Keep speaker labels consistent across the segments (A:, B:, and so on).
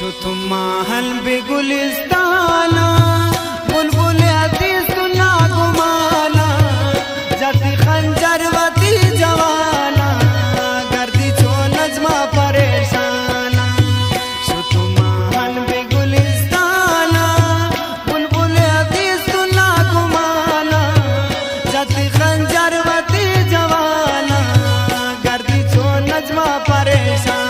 A: महल बेगुलिस्ताना बुलबुल अतीस सुना गुमाना जति खंजरवती जवाना गर्दी छो नजमा परेशाना शुतु महल बेगुलिस्ताना बुलबुल अतीस सुना गुमाना जति खंजरवती जवाना गर्दी छो नजमा परेशाना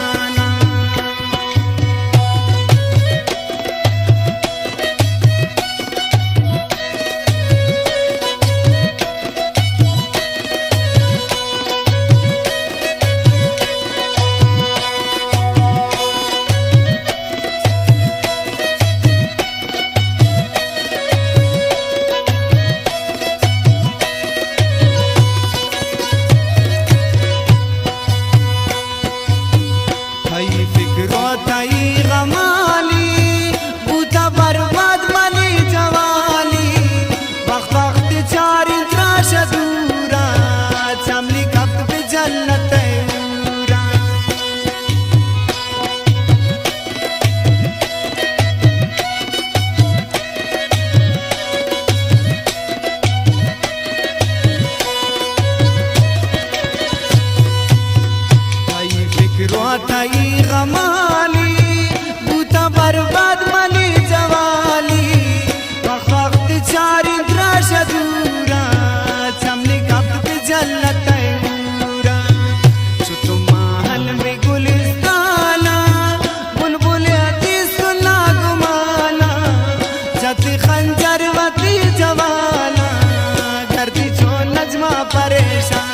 A: रोताई गमाली बूता बर्बाद मनी जवाली वक्त चारी द्राश दूरा चमनी कब्द पे जल्लत पूरा शुतु महल में गुलिस्ताना बुलबुल अतीस सुना गुमाना जति खंजरवती जवाना गर्दी छो नजमा परेशान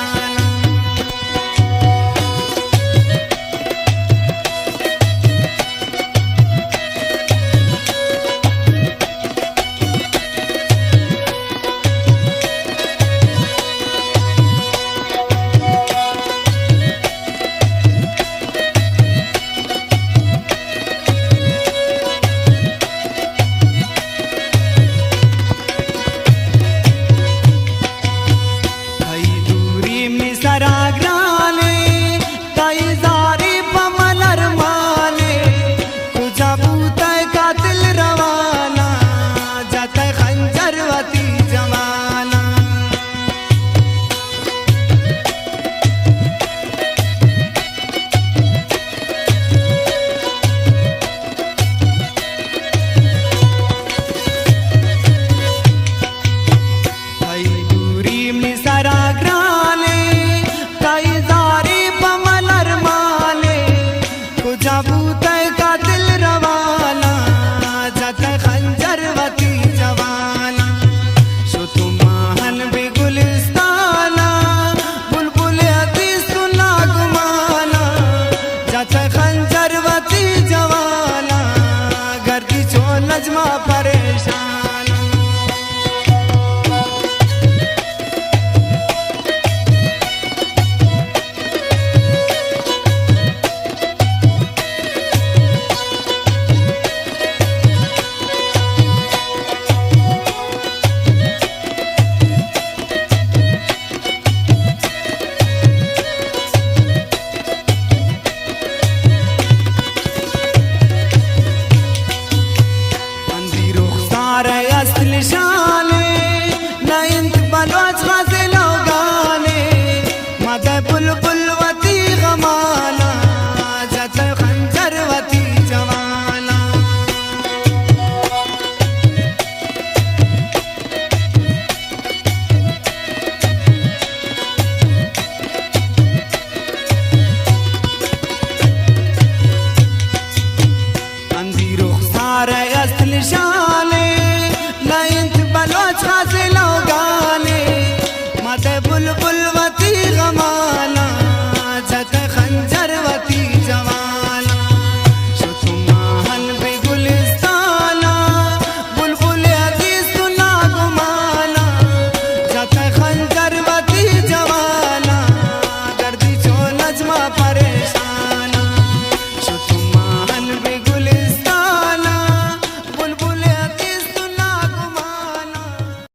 A: नजमा परेशान शाने नयंत बलवच गज़ल गाने मद बुलबुलवती गमाना जत खंजरवती जवाना अंधी रुखसार असल शाने गज़ल गाने मद बुलबुलवती गमा